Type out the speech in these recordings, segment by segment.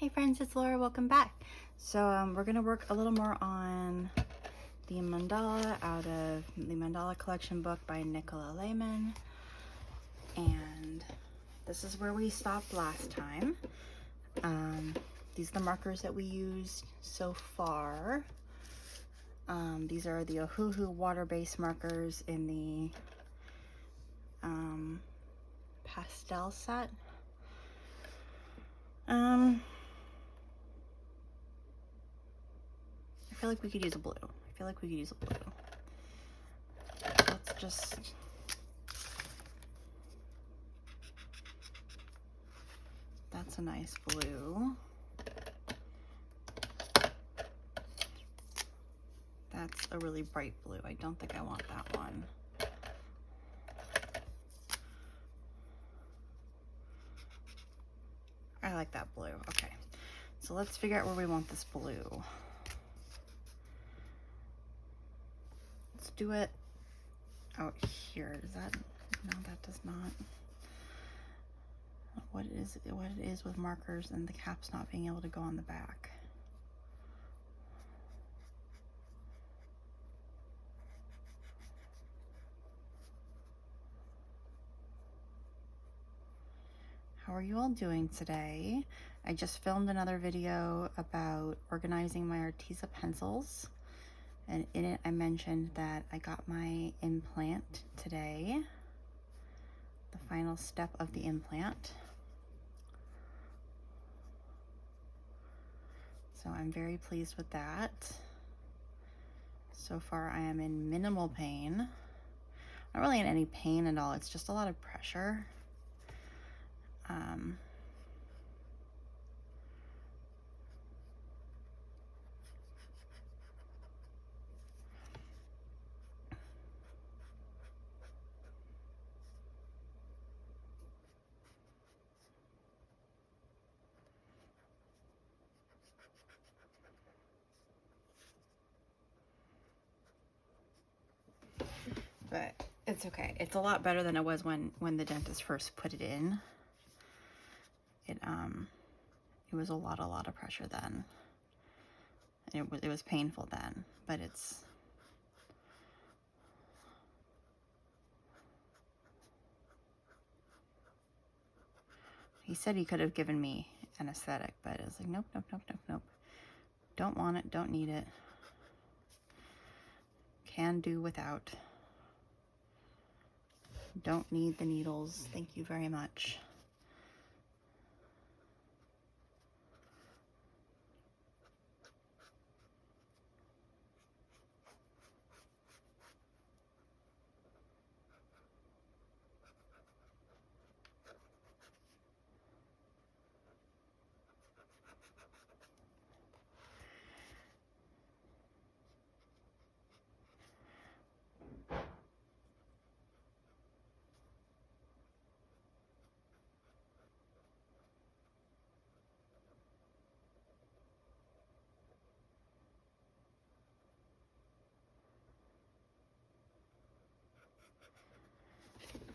Hey friends, it's Laura. Welcome back. So we're going to work a little more on the mandala out of the Mandala Collection book by Nicola Lehman. And this is where we stopped last time. These are the markers that we used so far. These are the Ohuhu water-based markers in the pastel set. I feel like we could use a blue. Let's just... That's a nice blue. That's a really bright blue. I don't think I want that one. I like that blue. Okay. So let's figure out where we want this blue. Let's do it out here. Does that? No, that does not. What it is with markers and the caps not being able to go on the back. How are you all doing today? I just filmed another video about organizing my Arteza pencils, and in it I mentioned that I got my implant today, the final step of the implant. So I'm very pleased with that. So far I am in minimal pain. Not really in any pain at all, it's just a lot of pressure. But it's okay. It's a lot better than it was when the dentist first put it in. It was a lot of pressure then. And it was painful then, but it's... He said he could have given me anesthetic, but it was like, nope, nope, nope, nope, nope. Don't want it, don't need it. Can do without. Don't need the needles, thank you very much.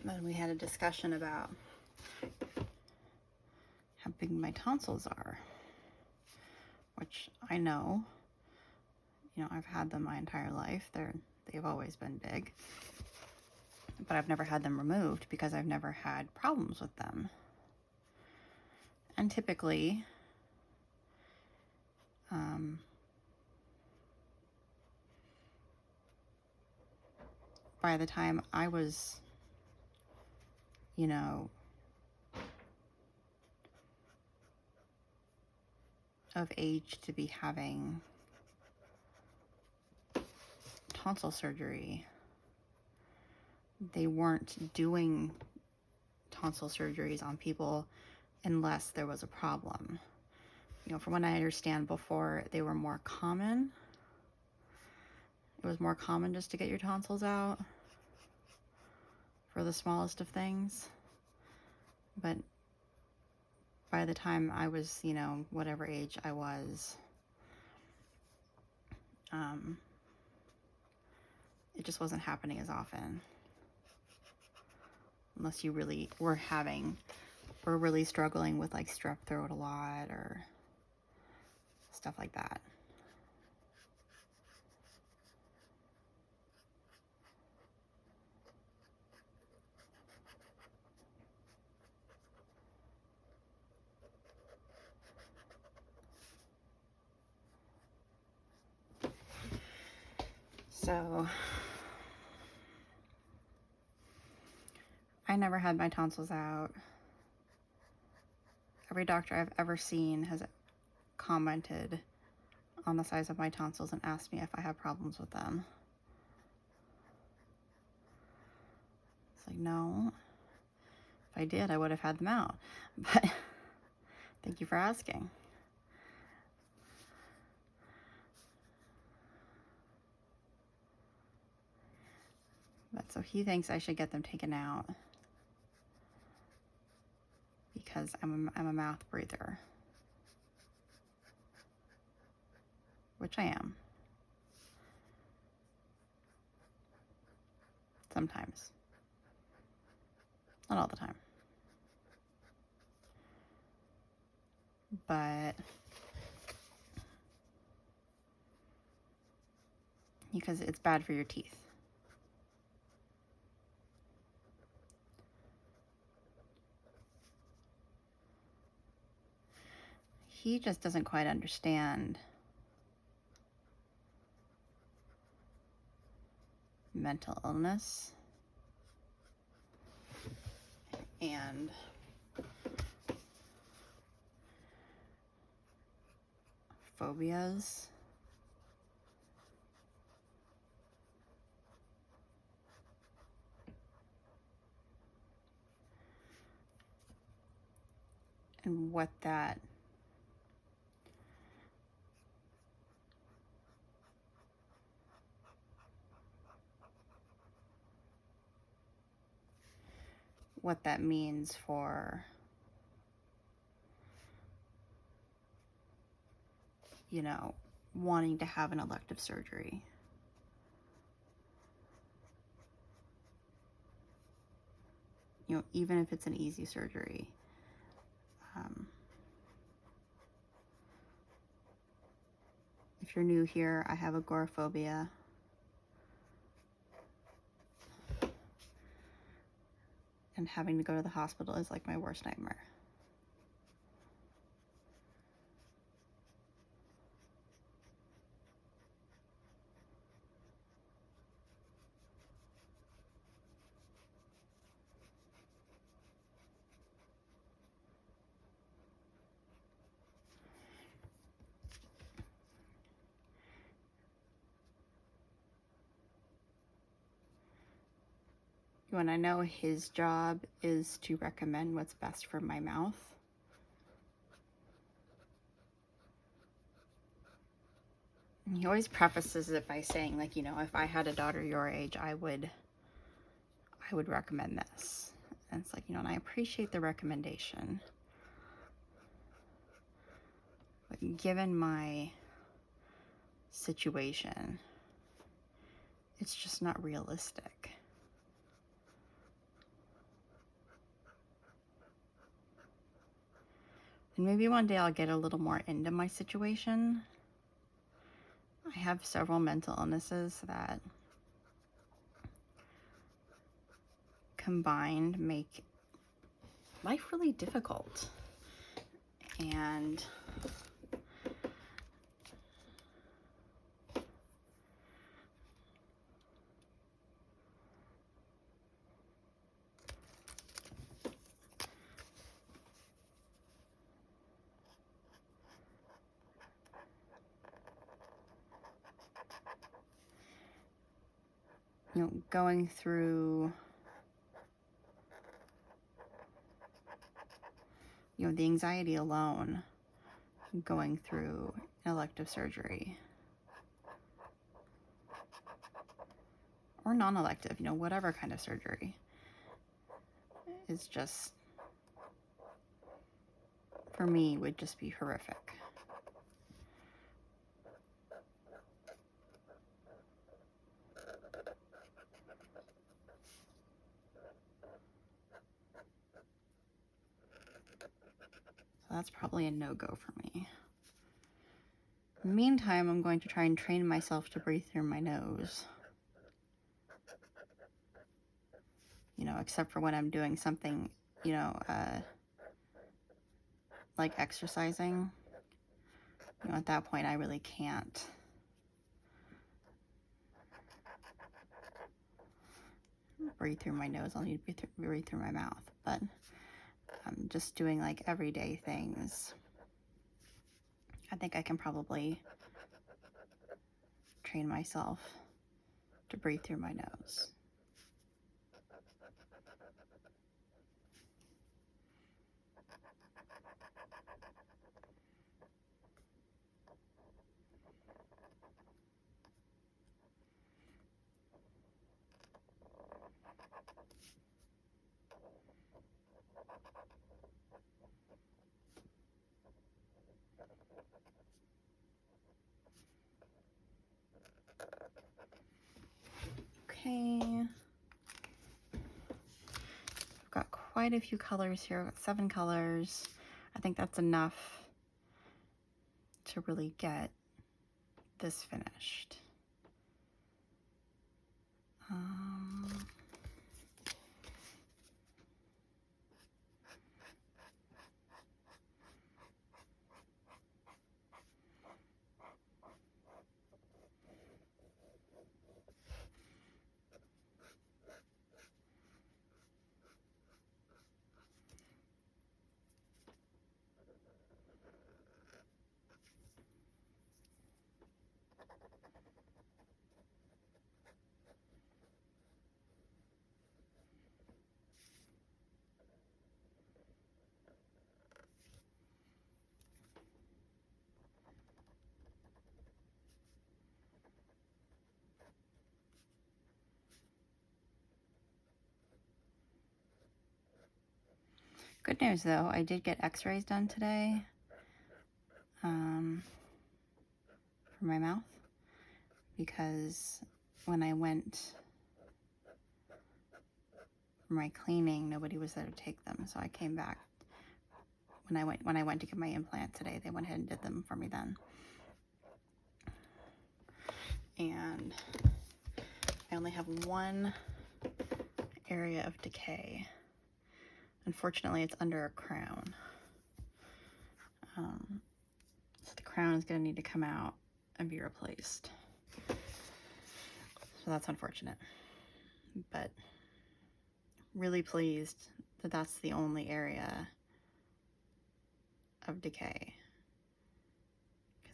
Then we had a discussion about how big my tonsils are, which I know, I've had them my entire life. They've always been big, but I've never had them removed because I've never had problems with them. And typically, by the time I was, of age to be having tonsil surgery, they weren't doing tonsil surgeries on people unless there was a problem. From what I understand, before they were more common. It was more common just to get your tonsils out for the smallest of things. But by the time I was, whatever age I was, it just wasn't happening as often. Unless you really were really struggling with like strep throat a lot, or stuff like that. So I never had my tonsils out. Every doctor I've ever seen has commented on the size of my tonsils and asked me if I have problems with them. It's like, no. If I did, I would have had them out. But thank you for asking. But so he thinks I should get them taken out because I'm a mouth breather, which I am. Sometimes. Not all the time. But because it's bad for your teeth. He just doesn't quite understand mental illness and phobias. And what that means for, you know, wanting to have an elective surgery. You know, even if it's an easy surgery. If you're new here, I have agoraphobia. And having to go to the hospital is like my worst nightmare. When I know his job is to recommend what's best for my mouth. And he always prefaces it by saying, like, you know, if I had a daughter your age, I would recommend this. And it's like, you know, and I appreciate the recommendation. But given my situation, it's just not realistic. And maybe one day I'll get a little more into my situation. I have several mental illnesses that combined make life really difficult. And you know, going through, you know, the anxiety alone, going through an elective surgery or non-elective, you know, whatever kind of surgery is just, for me, would just be horrific. So that's probably a no-go for me. Meantime, I'm going to try and train myself to breathe through my nose. You know, except for when I'm doing something, you know, like exercising. You know, at that point, I really can't. Breathe through my nose. I'll need to breathe through my mouth. But I'm just doing like everyday things. I think I can probably train myself to breathe through my nose. Okay. I've got quite a few colors here. I've got 7 colors. I think that's enough to really get this finished. Good news though, I did get x-rays done today for my mouth, because when I went for my cleaning, nobody was there to take them, so I came back. When I went to get my implant today, they went ahead and did them for me then. And I only have one area of decay. Unfortunately, it's under a crown. So the crown is going to need to come out and be replaced. So that's unfortunate. But really pleased that that's the only area of decay.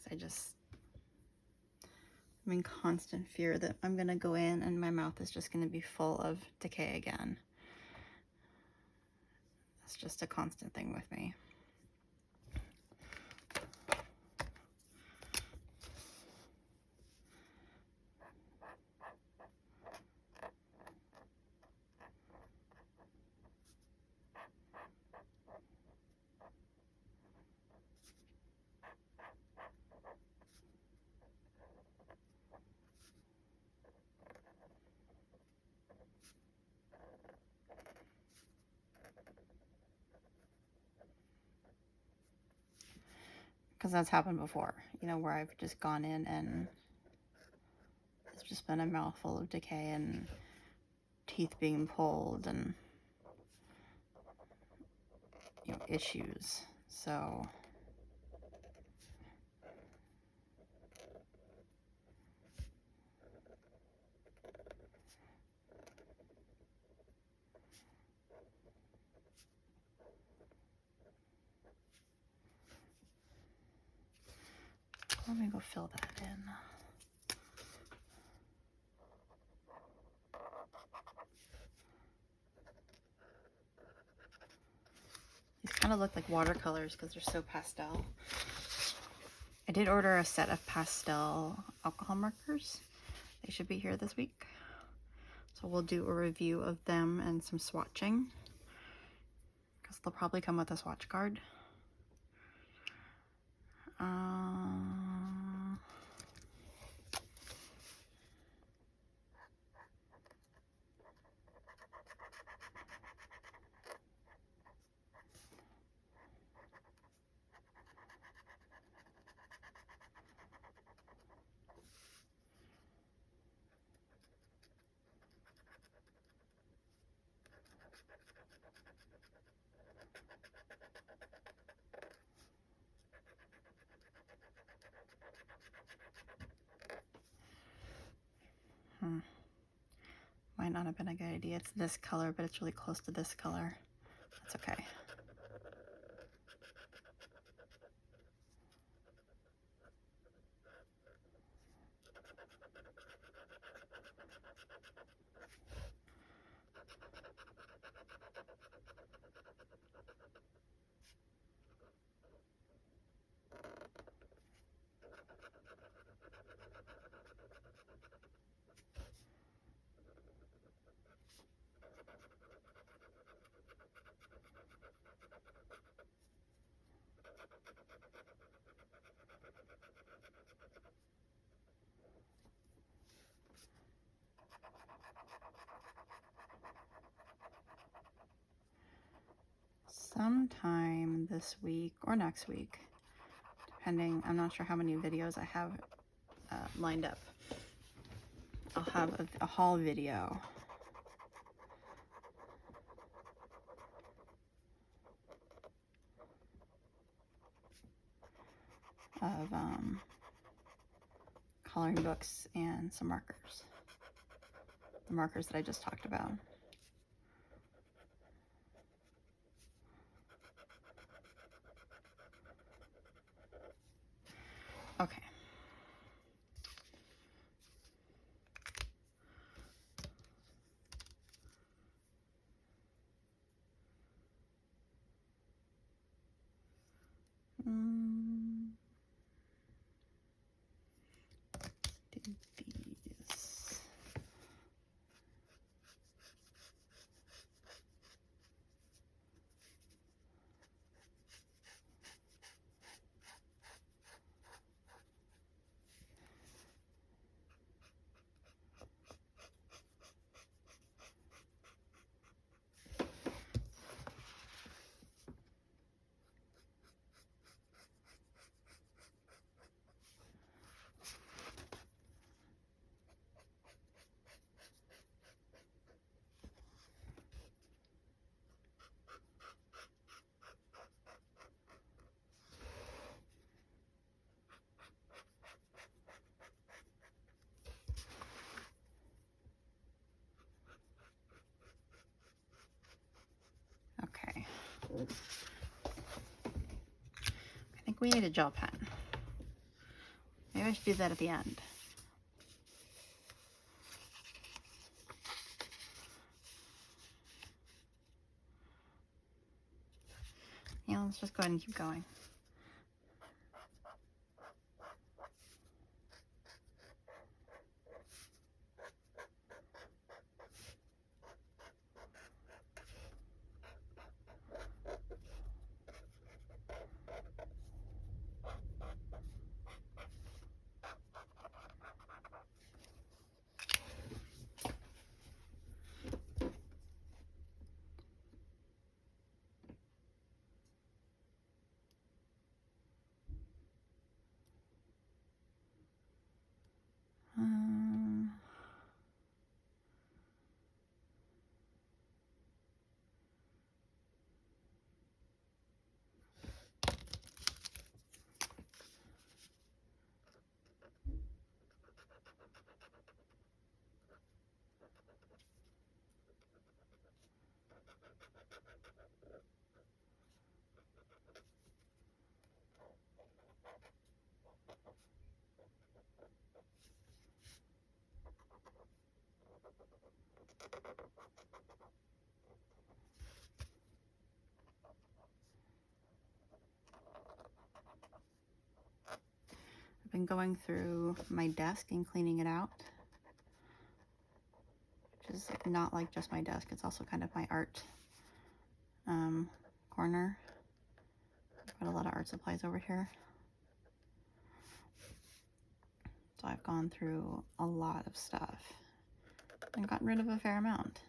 Because I'm in constant fear that I'm going to go in and my mouth is just going to be full of decay again. It's just a constant thing with me. Because that's happened before, you know, where I've just gone in and it's just been a mouthful of decay and teeth being pulled and, you know, issues. So let me go fill that in. These kind of look like watercolors because they're so pastel. I did order a set of pastel alcohol markers. They should be here this week. So we'll do a review of them and some swatching, because they'll probably come with a swatch card. Might not have been a good idea. It's this color, but it's really close to this color. That's okay. Sometime this week or next week, depending, I'm not sure how many videos I have lined up. I'll have a haul video of coloring books and some markers. The markers that I just talked about. Okay. Do these. Okay. I think we need a gel pen. Maybe I should do that at the end. Yeah, let's just go ahead and keep going. I've been going through my desk and cleaning it out, which is not like just my desk. It's also kind of my art corner. I've got a lot of art supplies over here. So I've gone through a lot of stuff and gotten rid of a fair amount.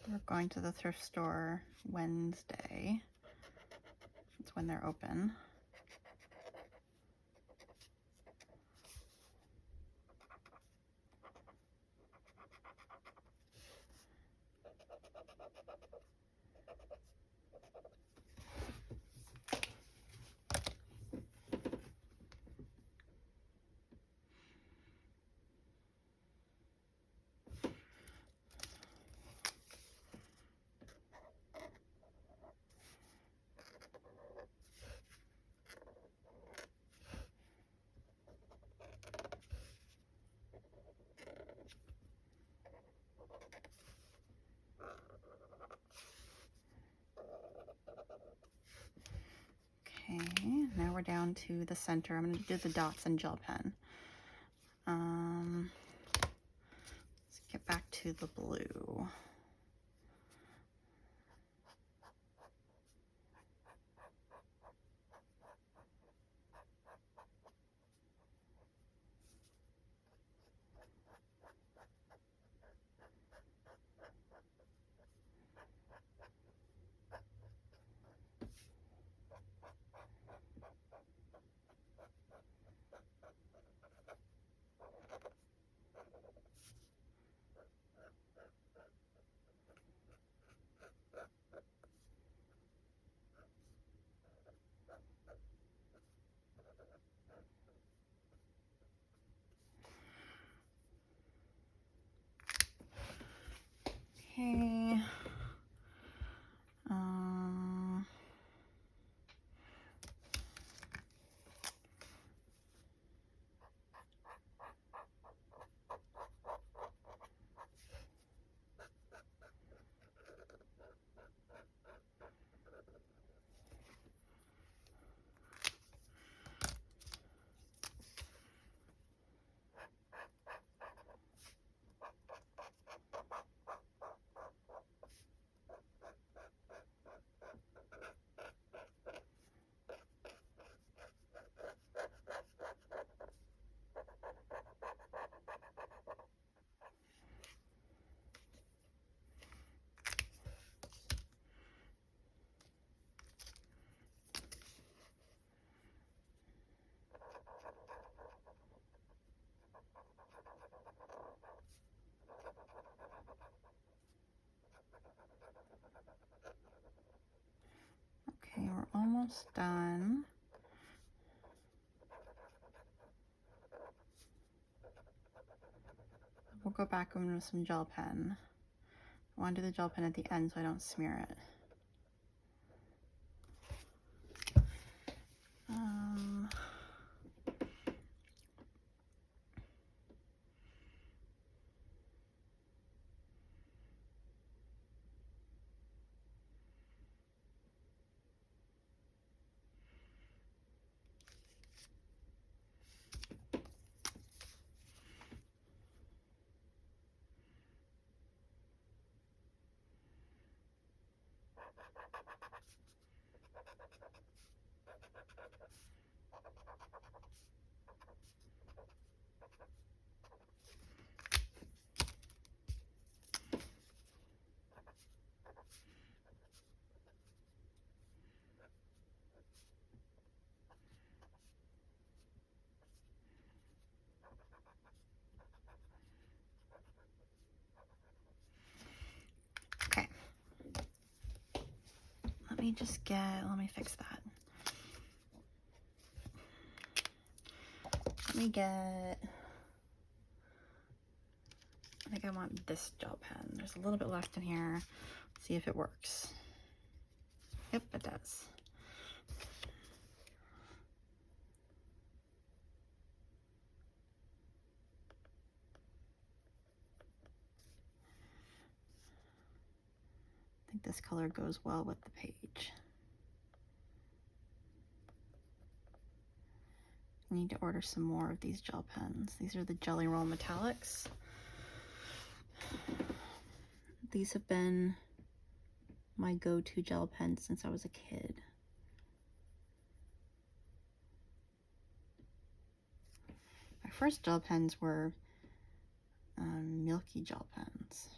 We're going to the thrift store Wednesday. That's when they're open. Okay, now we're down to the center. I'm going to do the dots and gel pen. Let's get back to the blue. Okay. Okay, we're almost done. We'll go back in with some gel pen. I want to do the gel pen at the end so I don't smear it. Okay. Let me fix that. Let me get, I think I want this gel pen. There's a little bit left in here. See if it works. Yep, it does. I think this color goes well with the page. I need to order some more of these gel pens. These are the Jelly Roll Metallics. These have been my go-to gel pens since I was a kid. My first gel pens were milky gel pens.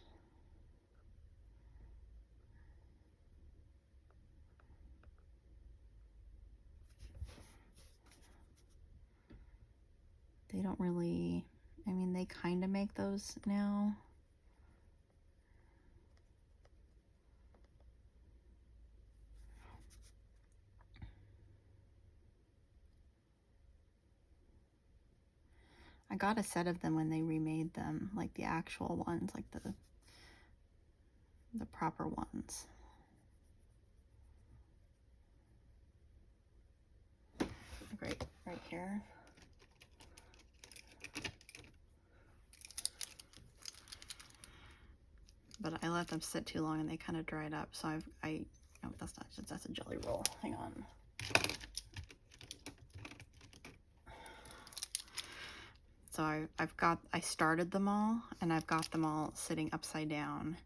They don't really, I mean, they kind of make those now. I got a set of them when they remade them, like the actual ones, like the proper ones. Right here. But I let them sit too long and they kind of dried up. So no, that's not, that's a jelly roll. Hang on. So I started them all, and I've got them all sitting upside down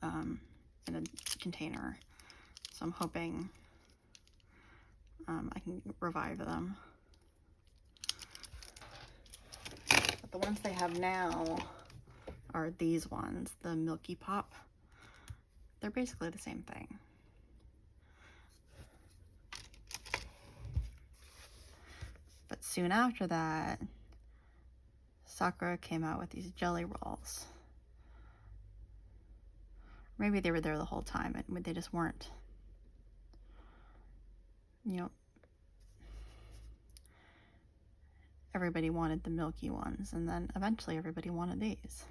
in a container. So I'm hoping I can revive them. But the ones they have now are these ones, the Milky Pop. They're basically the same thing. But soon after that, Sakura came out with these jelly rolls. Maybe they were there the whole time, but they just weren't. You know, everybody wanted the milky ones, and then eventually everybody wanted these.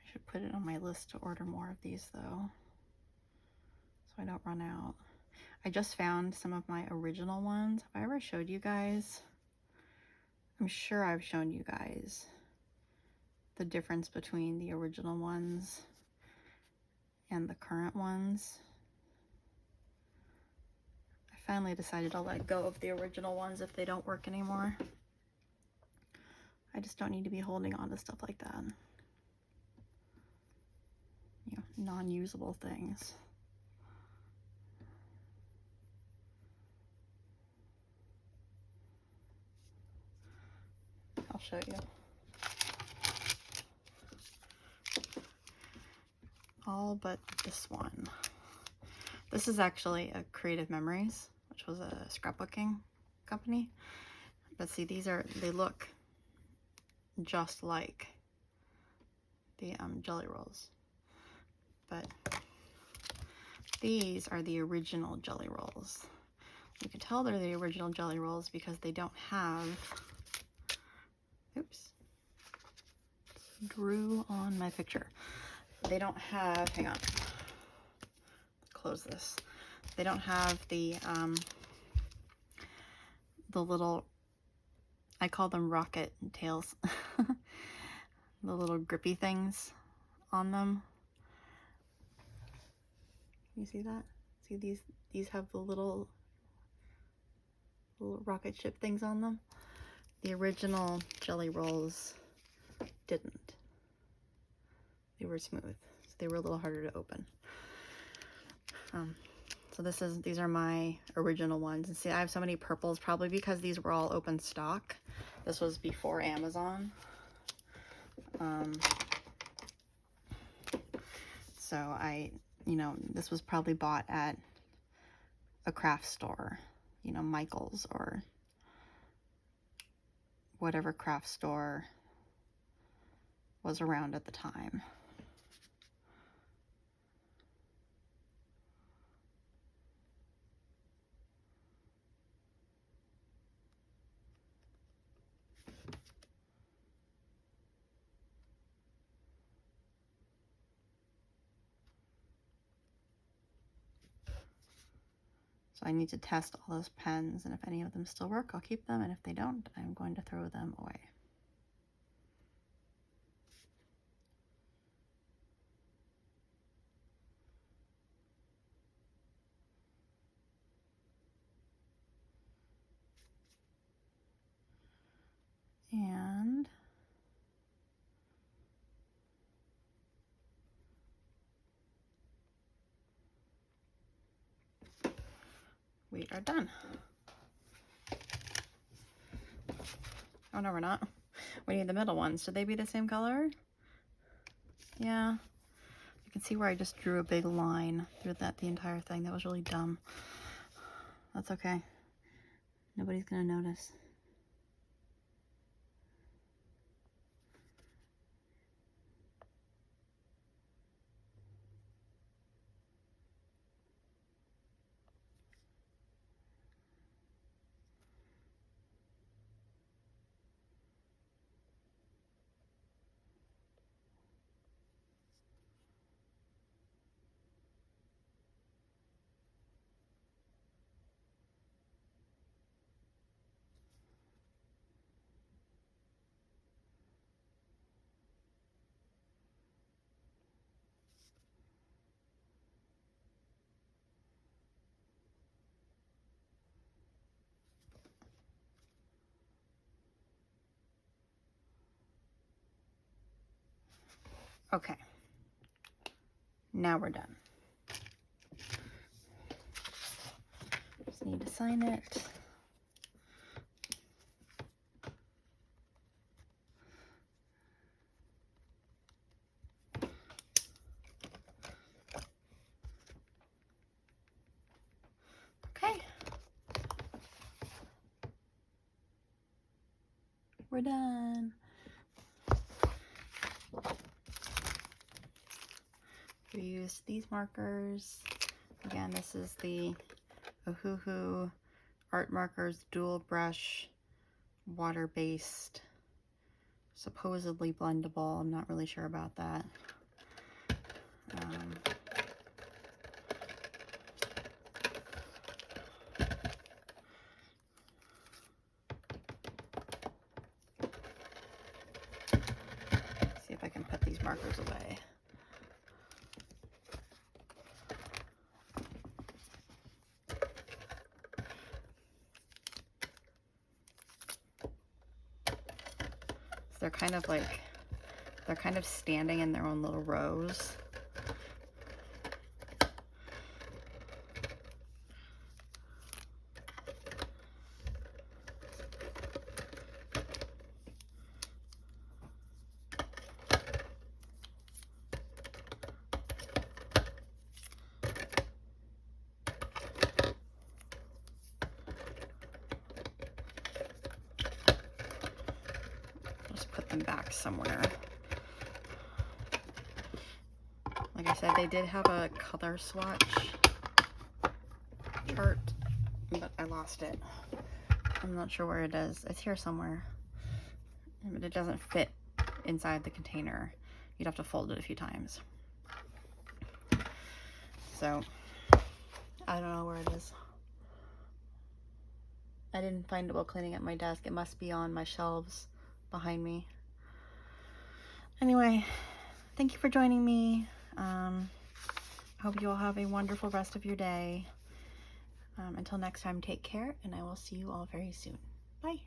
I should put it on my list to order more of these though, so I don't run out. I just found some of my original ones. Have I ever showed you guys? I'm sure I've shown you guys the difference between the original ones and the current ones. I finally decided I'll let go of the original ones if they don't work anymore. I just don't need to be holding on to stuff like that. You know, non-usable things. I'll show you. All but this one. This is actually a Creative Memories, which was a scrapbooking company. But see, they look just like the jelly rolls. But these are the original jelly rolls. You can tell they're the original jelly rolls because they don't have, oops, drew on my picture. They don't have, hang on, close this. They don't have the little, I call them rocket tails, the little grippy things on them. You see that? See these have the little rocket ship things on them. The original jelly rolls didn't. They were smooth, so they were a little harder to open. So these are my original ones. And see, I have so many purples, probably because these were all open stock. This was before Amazon. So this was probably bought at a craft store, Michael's or whatever craft store was around at the time. So I need to test all those pens, and if any of them still work, I'll keep them, and if they don't, I'm going to throw them away. And we are done. Oh no, we're not. We need the middle ones. Should they be the same color? Yeah. You can see where I just drew a big line through the entire thing. That was really dumb. That's okay. Nobody's gonna notice. Okay. Now we're done. Just need to sign it. Okay. We're done. We used these markers. Again, this is the Ohuhu Art Markers Dual Brush, water-based, supposedly blendable. I'm not really sure about that. See if I can put these markers away. So they're kind of standing in their own little rows. Put them back somewhere. Like I said, they did have a color swatch chart, but I lost it. I'm not sure where it is. It's here somewhere, but it doesn't fit inside the container. You'd have to fold it a few times. So I don't know where it is. I didn't find it while cleaning up my desk. It must be on my shelves behind me. Anyway, thank you for joining me. I hope you all have a wonderful rest of your day. Until next time, take care, and I will see you all very soon. Bye.